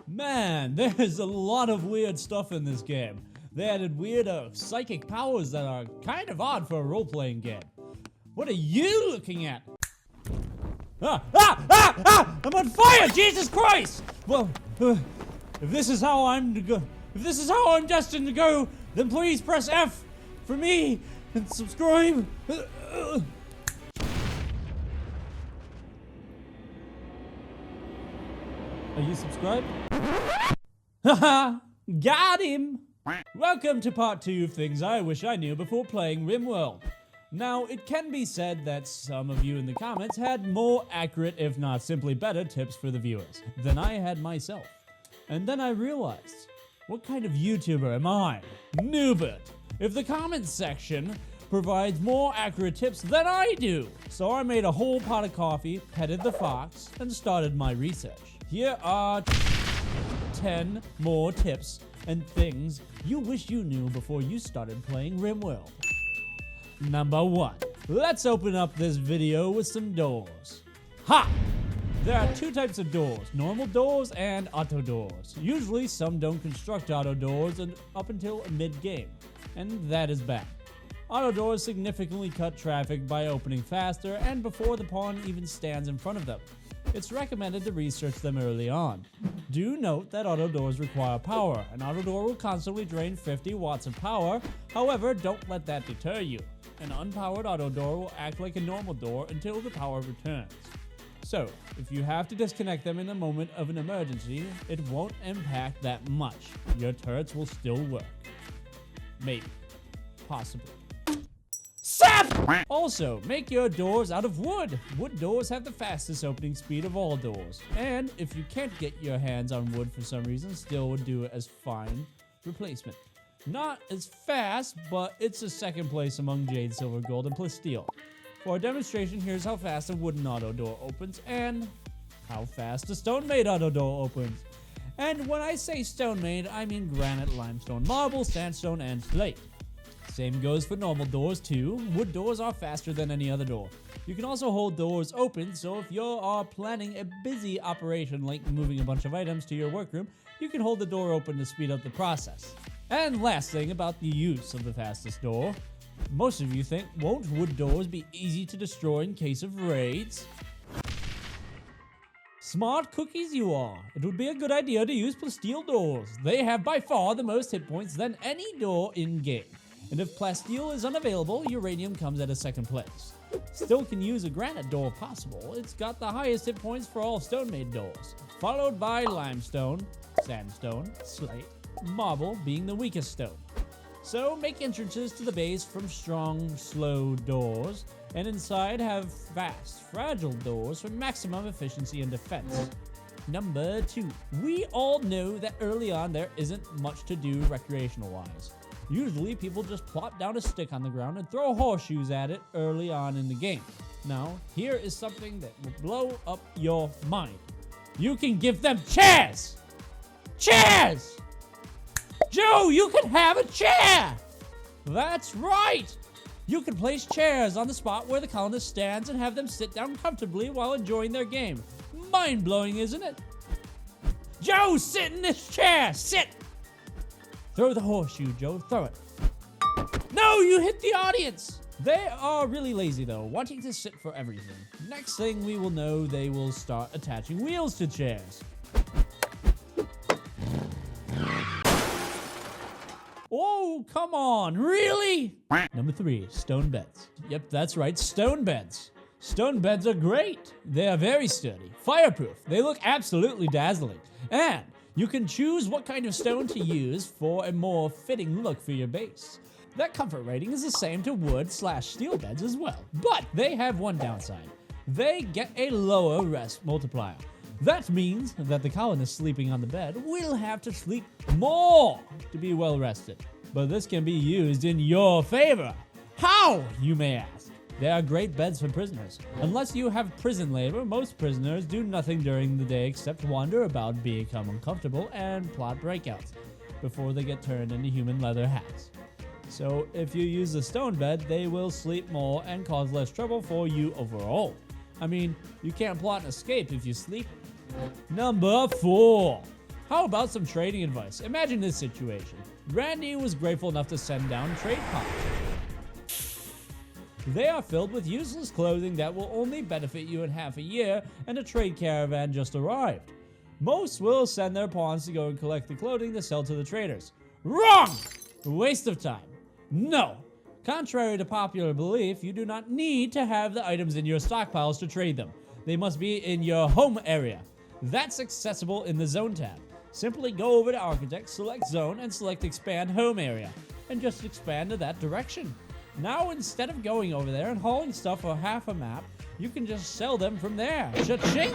Man, there's a lot of weird stuff in this game. They added weird psychic powers that are kind of odd for a role-playing game. What are you looking at? I'm on fire! Jesus Christ! Well, if this is how I'm destined to go, then please press F for me and subscribe. Are you subscribed? Haha! Got him! Welcome to part 2 of things I wish I knew before playing Rimworld. Now, it can be said that some of you in the comments had more accurate, if not simply better, tips for the viewers than I had myself. And then I realized, what kind of YouTuber am I? Noobert. If the comments section provides more accurate tips than I do. So I made a whole pot of coffee, petted the fox, and started my research. Here are 10 more tips and things you wish you knew before you started playing Rimworld. Number 1. Let's open up this video with some doors. Ha! There are 2 types of doors, normal doors and auto doors. Usually some don't construct auto doors up until mid-game, and that is bad. Auto doors significantly cut traffic by opening faster and before the pawn even stands in front of them. It's recommended to research them early on. Do note that auto doors require power. An auto door will constantly drain 50 watts of power. However, don't let that deter you. An unpowered auto door will act like a normal door until the power returns. So, if you have to disconnect them in the moment of an emergency, it won't impact that much. Your turrets will still work. Maybe. Possibly. Also, make your doors out of wood. Wood doors have the fastest opening speed of all doors. And if you can't get your hands on wood for some reason, still would do it as fine replacement. Not as fast, but it's a second place among jade, silver, gold, and plasteel. For a demonstration, here's how fast a wooden auto door opens and how fast a stone-made auto door opens. And when I say stone-made, I mean granite, limestone, marble, sandstone, and slate. Same goes for normal doors too. Wood doors are faster than any other door. You can also hold doors open, so if you are planning a busy operation like moving a bunch of items to your workroom, you can hold the door open to speed up the process. And last thing about the use of the fastest door. Most of you think, won't wood doors be easy to destroy in case of raids? Smart cookies you are. It would be a good idea to use plasteel doors. They have by far the most hit points than any door in game. And if plasteel is unavailable, uranium comes at a second place. Still can use a granite door if possible. It's got the highest hit points for all stone-made doors, followed by limestone, sandstone, slate, marble being the weakest stone. So make entrances to the base from strong, slow doors, and inside have fast, fragile doors for maximum efficiency and defense. Number 2. We all know that early on there isn't much to do recreational-wise. Usually, people just plop down a stick on the ground and throw horseshoes at it early on in the game. Now, here is something that will blow up your mind. You can give them chairs! Chairs! Joe, you can have a chair! That's right! You can place chairs on the spot where the colonist stands and have them sit down comfortably while enjoying their game. Mind-blowing, isn't it? Joe, sit in this chair! Sit! Throw the horseshoe, Joe. Throw it. No, you hit the audience! They are really lazy, though, wanting to sit for everything. Next thing we will know, they will start attaching wheels to chairs. Oh, come on. Really? Number 3, stone beds. Yep, that's right, stone beds. Stone beds are great. They are very sturdy, fireproof. They look absolutely dazzling. And you can choose what kind of stone to use for a more fitting look for your base. That comfort rating is the same to wood/steel beds as well, but they have one downside. They get a lower rest multiplier. That means that the colonist sleeping on the bed will have to sleep more to be well rested. But this can be used in your favor. How, you may ask? They are great beds for prisoners. Unless you have prison labor, most prisoners do nothing during the day except wander about, become uncomfortable, and plot breakouts before they get turned into human leather hats. So if you use a stone bed, they will sleep more and cause less trouble for you overall. I mean, you can't plot an escape if you sleep. Number 4. How about some trading advice? Imagine this situation. Randy was grateful enough to send down trade pods. They are filled with useless clothing that will only benefit you in half a year, and a trade caravan just arrived. Most will send their pawns to go and collect the clothing to sell to the traders. Wrong! Waste of time. No. Contrary to popular belief, you do not need to have the items in your stockpiles to trade them. They must be in your home area. That's accessible in the Zone tab. Simply go over to Architect, select Zone, and select Expand Home Area, and just expand to that direction. Now, instead of going over there and hauling stuff for half a map, you can just sell them from there. Cha-ching!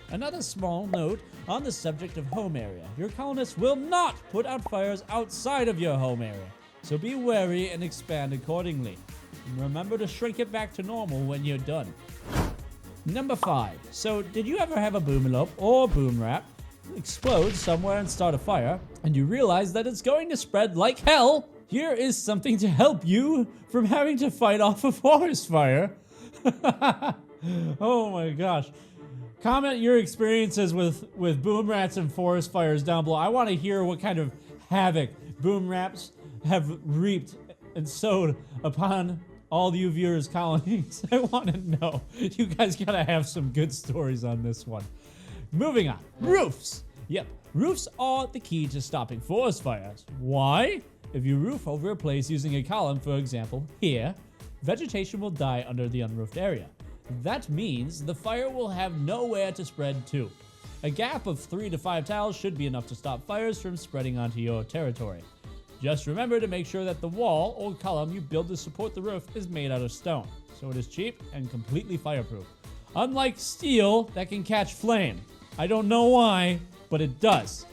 Another small note on the subject of home area. Your colonists will not put out fires outside of your home area, so be wary and expand accordingly. And remember to shrink it back to normal when you're done. Number 5. So, did you ever have a boomelope or boom wrap explode somewhere and start a fire, and you realize that it's going to spread like hell? Here is something to help you from having to fight off a forest fire. Oh my gosh. Comment your experiences with boom rats and forest fires down below. I want to hear what kind of havoc boom rats have reaped and sowed upon all you viewers' colonies. I want to know. You guys gotta have some good stories on this one. Moving on. Roofs. Yep, roofs are the key to stopping forest fires. Why? If you roof over a place using a column, for example, here, vegetation will die under the unroofed area. That means the fire will have nowhere to spread to. A gap of 3 to 5 tiles should be enough to stop fires from spreading onto your territory. Just remember to make sure that the wall or column you build to support the roof is made out of stone, so it is cheap and completely fireproof. Unlike steel that can catch flame. I don't know why, but it does.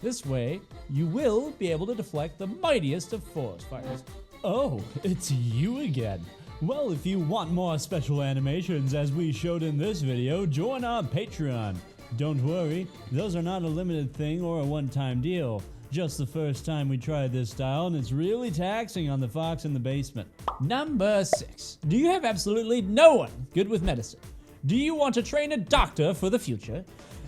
This way, you will be able to deflect the mightiest of forest fires. Oh, it's you again. Well, if you want more special animations as we showed in this video, join our Patreon. Don't worry, those are not a limited thing or a one-time deal. Just the first time we tried this style, and it's really taxing on the fox in the basement. Number 6. Do you have absolutely no one good with medicine? Do you want to train a doctor for the future?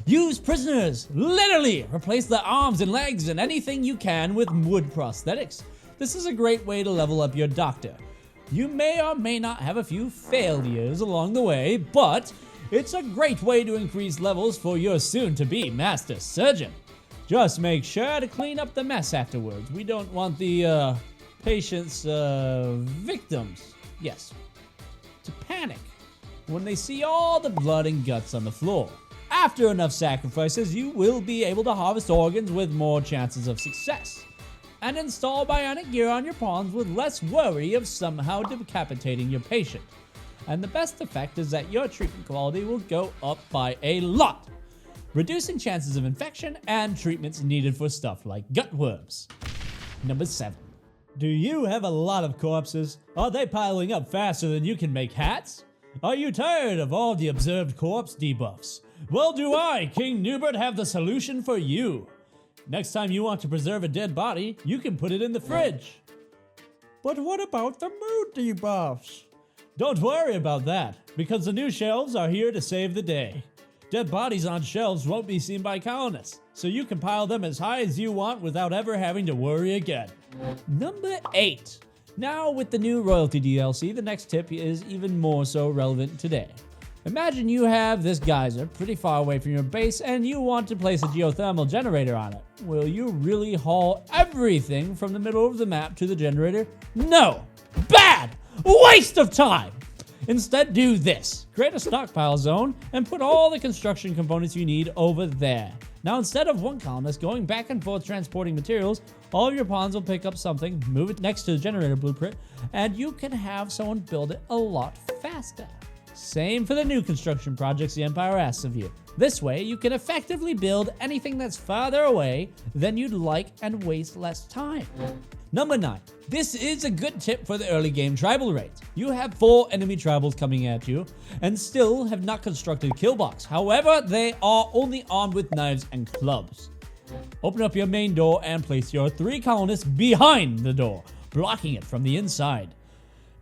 Use prisoners. Literally replace their arms and legs and anything you can with wood prosthetics. This is a great way to level up your doctor. You may or may not have a few failures along the way, but it's a great way to increase levels for your soon-to-be master surgeon. Just make sure to clean up the mess afterwards. We don't want the patient's victims, yes, to panic when they see all the blood and guts on the floor. After enough sacrifices, you will be able to harvest organs with more chances of success, and install bionic gear on your pawns with less worry of somehow decapitating your patient. And the best effect is that your treatment quality will go up by a lot, reducing chances of infection and treatments needed for stuff like gutworms. Number 7. Do you have a lot of corpses? Are they piling up faster than you can make hats? Are you tired of all the observed corpse debuffs? Well, do I, King Noobert, have the solution for you. Next time you want to preserve a dead body, you can put it in the fridge. But what about the mood debuffs? Don't worry about that, because the new shelves are here to save the day. Dead bodies on shelves won't be seen by colonists, so you can pile them as high as you want without ever having to worry again. Number 8. Now, with the new royalty DLC, the next tip is even more so relevant today. Imagine you have this geyser pretty far away from your base and you want to place a geothermal generator on it. Will you really haul everything from the middle of the map to the generator? No! Bad! Waste of time! Instead, do this. Create a stockpile zone and put all the construction components you need over there. Now, instead of one colonist going back and forth transporting materials, all of your pawns will pick up something, move it next to the generator blueprint, and you can have someone build it a lot faster. Same for the new construction projects the Empire asks of you. This way, you can effectively build anything that's farther away than you'd like and waste less time. Number 9. This is a good tip for the early game tribal raids. You have 4 enemy tribals coming at you and still have not constructed kill box. However, they are only armed with knives and clubs. Open up your main door and place your 3 colonists behind the door, blocking it from the inside.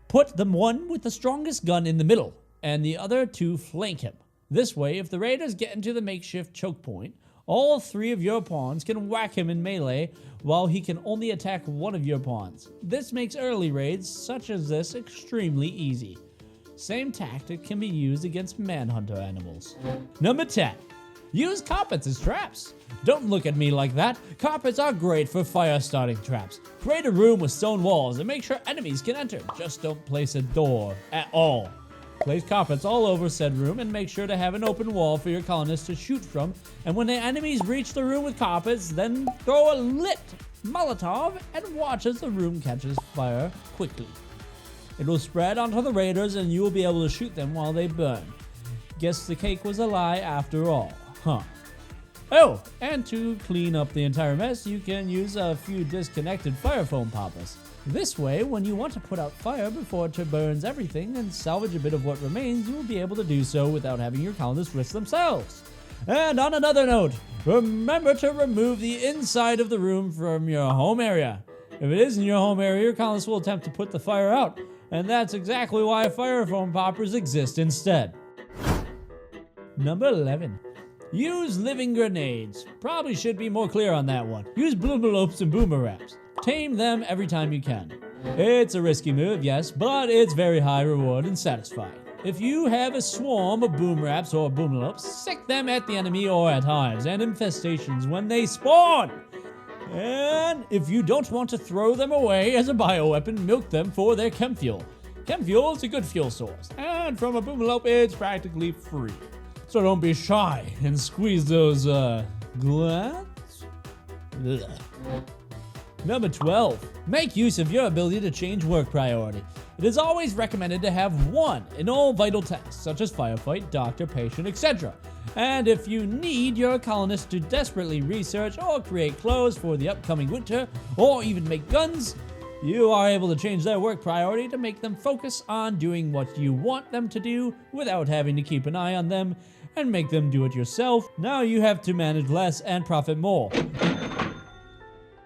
Put the one with the strongest gun in the middle, and the other 2 flank him. This way, if the raiders get into the makeshift choke point, All 3 of your pawns can whack him in melee, while he can only attack one of your pawns. This makes early raids, such as this, extremely easy. Same tactic can be used against manhunter animals. Number 10. Use carpets as traps. Don't look at me like that. Carpets are great for fire starting traps. Create a room with stone walls and make sure enemies can enter. Just don't place a door at all. Place carpets all over said room and make sure to have an open wall for your colonists to shoot from. And when the enemies reach the room with carpets, then throw a lit Molotov and watch as the room catches fire quickly. It will spread onto the raiders and you will be able to shoot them while they burn. Guess the cake was a lie after all, huh? Oh, and to clean up the entire mess, you can use a few disconnected fire foam poppers. This way, when you want to put out fire before it burns everything and salvage a bit of what remains, you will be able to do so without having your colonists risk themselves. And on another note, remember to remove the inside of the room from your home area. If it is in your home area, your colonists will attempt to put the fire out, and that's exactly why fire foam poppers exist instead. Number 11. Use living grenades. Probably should be more clear on that one. Use bloomalopes and boomerangs. Tame them every time you can. It's a risky move, yes, but it's very high reward and satisfying. If you have a swarm of boomerangs or boomalopes, sick them at the enemy or at hives and infestations when they spawn. And if you don't want to throw them away as a bioweapon, milk them for their chem fuel. Chem fuel is a good fuel source, and from a boomalope it's practically free. So don't be shy and squeeze those, glands? Ugh. Number 12. Make use of your ability to change work priority. It is always recommended to have one in all vital tasks, such as firefight, doctor, patient, etc. And if you need your colonists to desperately research or create clothes for the upcoming winter, or even make guns, you are able to change their work priority to make them focus on doing what you want them to do without having to keep an eye on them and make them do it yourself. Now you have to manage less and profit more.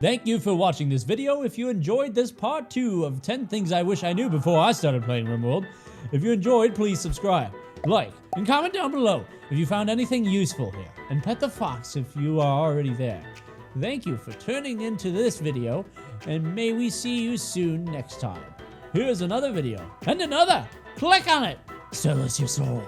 Thank you for watching this video. If you enjoyed this part 2 of 10 things I wish I knew before I started playing Rimworld, if you enjoyed, please subscribe, like, and comment down below if you found anything useful here, and pet the fox if you are already there. Thank you for tuning into this video, and may we see you soon next time. Here's another video, and another! Click on it! Sell us your soul.